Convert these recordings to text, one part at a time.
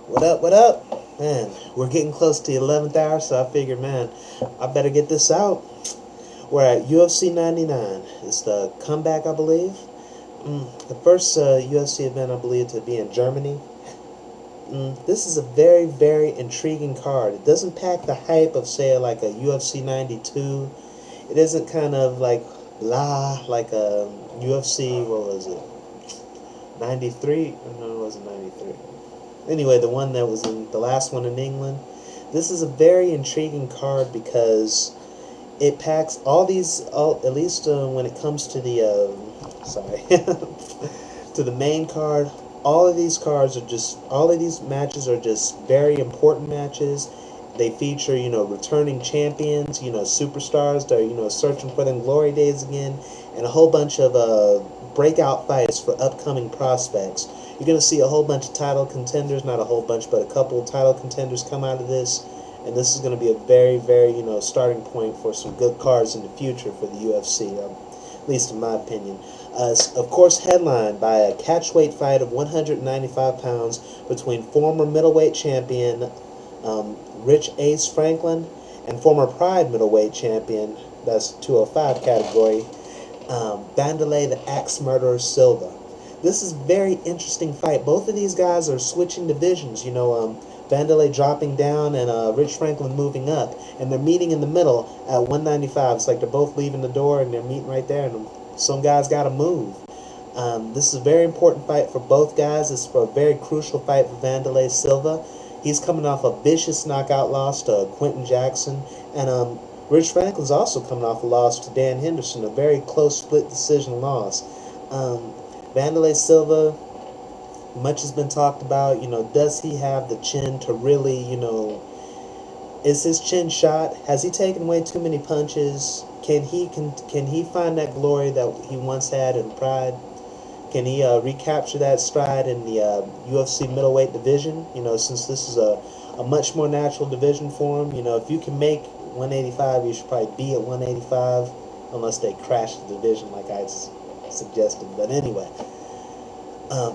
What up, what up? Man, we're getting close to the 11th hour, so I figured, man, I better get this out. We're at UFC 99. It's the comeback, I believe. The first UFC event, I believe, to be in Germany. This is a very, very intriguing card. It doesn't pack the hype of, say, like a UFC 92. It isn't kind of like blah, like a UFC, what was it? 93? No, it wasn't 93. Anyway, the one that was in the last one in England. This is a very intriguing card because it packs all these, at least when it comes to the, sorry, to the main card. All of these matches are just very important matches. They feature, returning champions, superstars that are, searching for them glory days again, and a whole bunch of breakout fights for upcoming prospects. You're going to see a whole bunch of title contenders, not a whole bunch, but a couple of title contenders come out of this, and this is going to be a very, very, starting point for some good cards in the future for the UFC, at least in my opinion. Of course, headlined by a catchweight fight of 195 pounds between former middleweight champion Rich Ace Franklin and former Pride middleweight champion, that's 205 category, Vanderlei the Axe Murderer Silva. This is a very interesting fight. Both of these guys are switching divisions. Vanderlei dropping down and Rich Franklin moving up, and they're meeting in the middle at 195. It's like they're both leaving the door and they're meeting right there, and some guys got to move. This is a very important fight for both guys. It's a very crucial fight for Vanderlei Silva. He's coming off a vicious knockout loss to Quentin Jackson, and Rich Franklin's also coming off a loss to Dan Henderson, a very close split decision loss. Vanderlei Silva, much has been talked about. Does he have the chin to really, is his chin shot? Has he taken away too many punches? Can he find that glory that he once had in Pride? Can he recapture that stride in the UFC middleweight division? Since this is a much more natural division for him. If you can make 185, you should probably be at 185, unless they crash the division like I suggested. But anyway,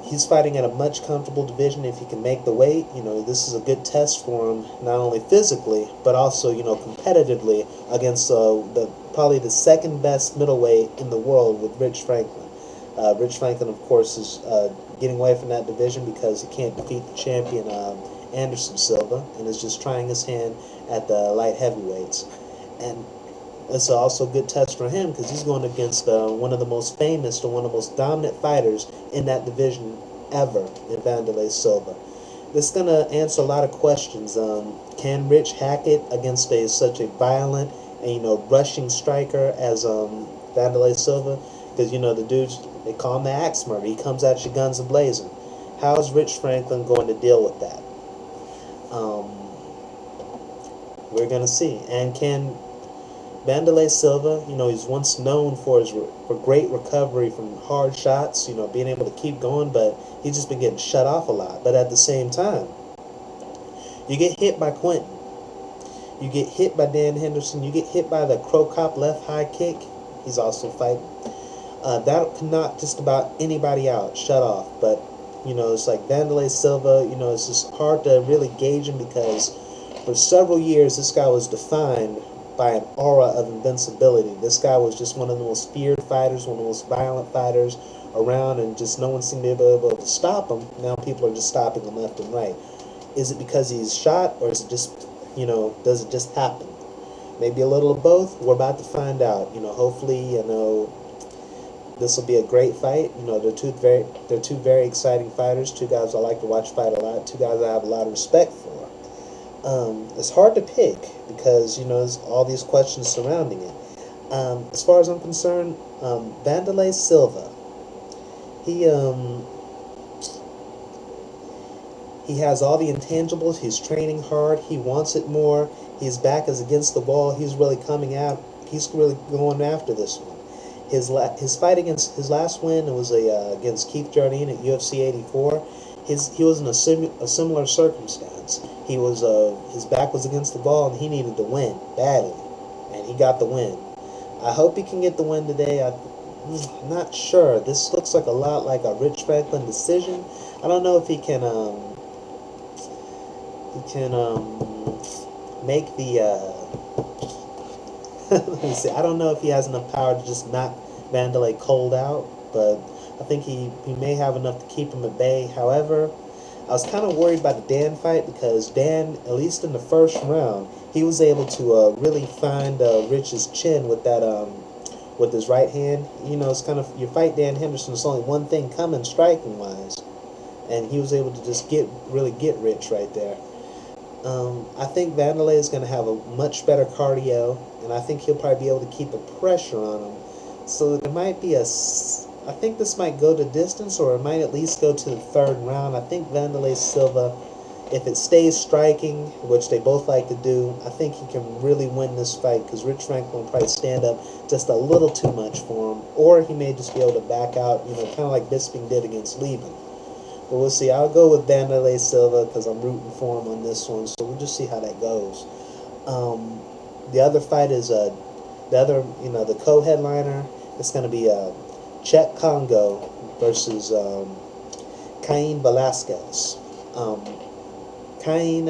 he's fighting at a much comfortable division if he can make the weight. This is a good test for him, not only physically, but also, competitively against probably the second best middleweight in the world with Rich Franklin. Rich Franklin, of course, is getting away from that division because he can't defeat the champion Anderson Silva, and is just trying his hand at the light heavyweights. And it's also a good test for him because he's going against one of the most famous or one of the most dominant fighters in that division ever, in Vanderlei Silva. This is going to answer a lot of questions. Can Rich hack it against such a violent and rushing striker as Vanderlei Silva? Because the dudes, they call him the Axe Murderer. He comes at you guns a-blazing. How is Rich Franklin going to deal with that? We're going to see. And can Vanderlei Silva, he's once known for great recovery from hard shots, being able to keep going, but he's just been getting shut off a lot. But at the same time, you get hit by Quentin. You get hit by Dan Henderson. You get hit by the Crow Cop left high kick. He's also fighting. That can knock just about anybody out, shut off. But, it's like Vanderlei Silva, it's just hard to really gauge him because for several years this guy was defined by an aura of invincibility. This guy was just one of the most feared fighters, one of the most violent fighters around, and just no one seemed to be able to stop him. Now people are just stopping him left and right. Is it because he's shot, or is it just, does it just happen? Maybe a little of both. We're about to find out. Hopefully, this will be a great fight. They're two very exciting fighters. Two guys I like to watch fight a lot. Two guys I have a lot of respect for. It's hard to pick because there's all these questions surrounding it. As far as I'm concerned, Vanderlei Silva, he has all the intangibles. He's training hard. He wants it more. His back is against the wall. He's really coming out. He's really going after this one. His fight against his last win was against Keith Jardine at UFC 84. He was in a similar circumstance. His back was against the wall and he needed to win badly, and he got the win. I hope he can get the win today. I'm not sure. This looks like a lot like a Rich Franklin decision. I don't know if he can He can make the let me see. I don't know if he has enough power to just knock Vanderlei cold out, but I think he may have enough to keep him at bay. However, I was kind of worried about the Dan fight because Dan, at least in the first round, he was able to really find Rich's chin with that with his right hand. You know, it's kind of, you fight Dan Henderson, there's only one thing coming striking wise, and he was able to just really get Rich right there. I think Vanderlei is going to have a much better cardio, and I think he'll probably be able to keep the pressure on him. So there might be I think this might go to distance, or it might at least go to the third round. I think Vanderlei Silva, if it stays striking, which they both like to do, I think he can really win this fight because Rich Franklin will probably stand up just a little too much for him, or he may just be able to back out, you know, kind of like Bisping did against Levin. But we'll see. I'll go with Vanderlei Silva because I'm rooting for him on this one. So we'll just see how that goes. The other fight is the co-headliner. It's going to be Chet Congo versus Cain Velasquez. Cain,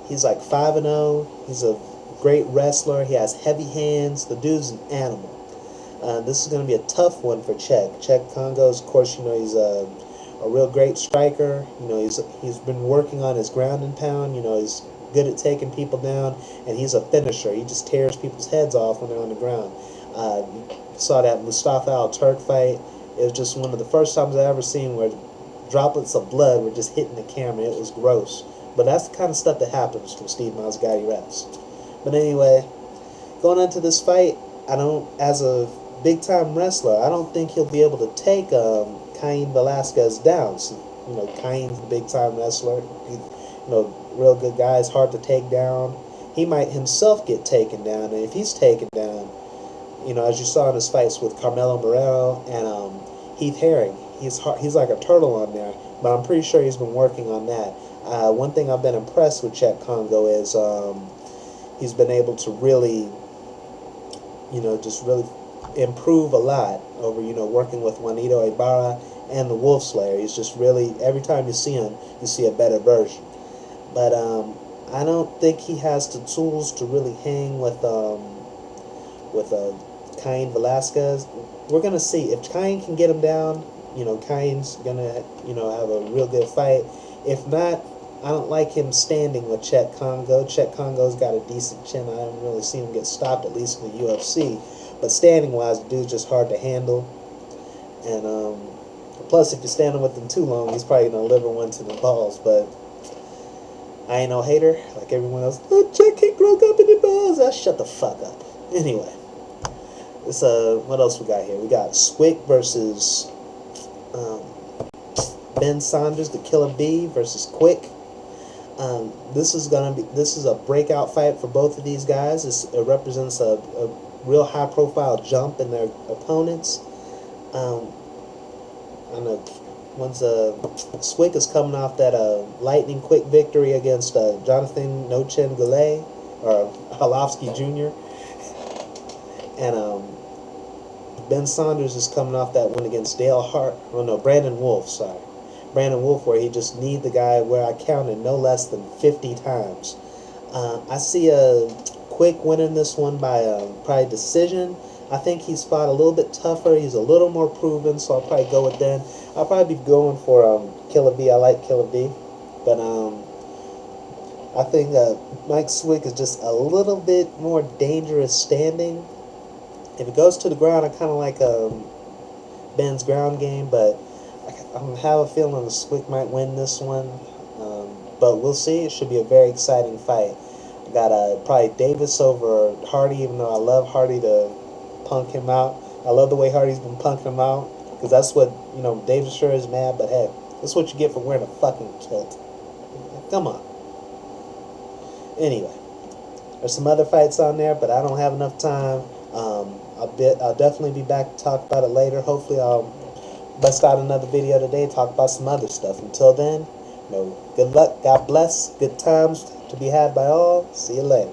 he's like 5-0. He's a great wrestler. He has heavy hands. The dude's an animal. This is going to be a tough one for Chet. Chet Congo, of course, you know, he's a real great striker. You know, he's been working on his ground and pound. You know, he's good at taking people down, and he's a finisher. He just tears people's heads off when they're on the ground. You saw that Mustafa Al-Turk fight. It was just one of the first times I ever seen where droplets of blood were just hitting the camera. It was gross. But that's the kind of stuff that happens when Steve Mazzagatti refs. But anyway, going into this fight, as a big-time wrestler, I don't think he'll be able to take Cain Velasquez down. So, you know, Cain's a big-time wrestler. Real good guy. It's hard to take down. He might himself get taken down, and if he's taken down, you know, as you saw in his fights with Carmelo Moreno and Heath Herring, he's like a turtle on there. But I'm pretty sure he's been working on that. One thing I've been impressed with Chet Congo is he's been able to really, just really improve a lot over, working with Juanito Ibarra and the Wolf Slayer. He's just really, every time you see him, you see a better version. But I don't think he has the tools to really hang with Cain Velasquez. We're gonna see if Cain can get him down. Cain's gonna have a real good fight. If not, I don't like him standing with Chet Congo. Chet Congo's got a decent chin. I haven't really seen him get stopped, at least in the UFC. But standing wise, the dude's just hard to handle. And plus, if you're standing with him too long, he's probably gonna deliver one to the balls. But I ain't no hater like everyone else. Oh, Chet can't grow up in the balls. Shut the fuck up. Anyway, it's what else we got here? We got Swick versus Ben Saunders, the Killer Bee versus Quick. This is a breakout fight for both of these guys. It represents a real high-profile jump in their opponents. I know Swick is coming off that lightning quick victory against Jonathan No-Chin Goulet, or Halovsky Jr. And Ben Saunders is coming off that win against Brandon Wolf, Brandon Wolf, where he just kneed the guy where I counted no less than 50 times. I see a Quick winning this one by probably decision. I think he's fought a little bit tougher. He's a little more proven, so I'll probably go with that. I'll probably be going for Killer B. I like Killer B. But I think Mike Swick is just a little bit more dangerous standing. If it goes to the ground, I kind of like Ben's ground game, but I have a feeling the Swick might win this one. But we'll see. It should be a very exciting fight. I got probably Davis over Hardy, even though I love Hardy to punk him out. I love the way Hardy's been punking him out, because that's what, Davis sure is mad, but hey, that's what you get for wearing a fucking kilt. Come on. Anyway, there's some other fights on there, but I don't have enough time. I'll definitely be back to talk about it later. Hopefully I'll bust out another video today, talk about some other stuff. Until then, good luck, God bless, good times to be had by all. See you later.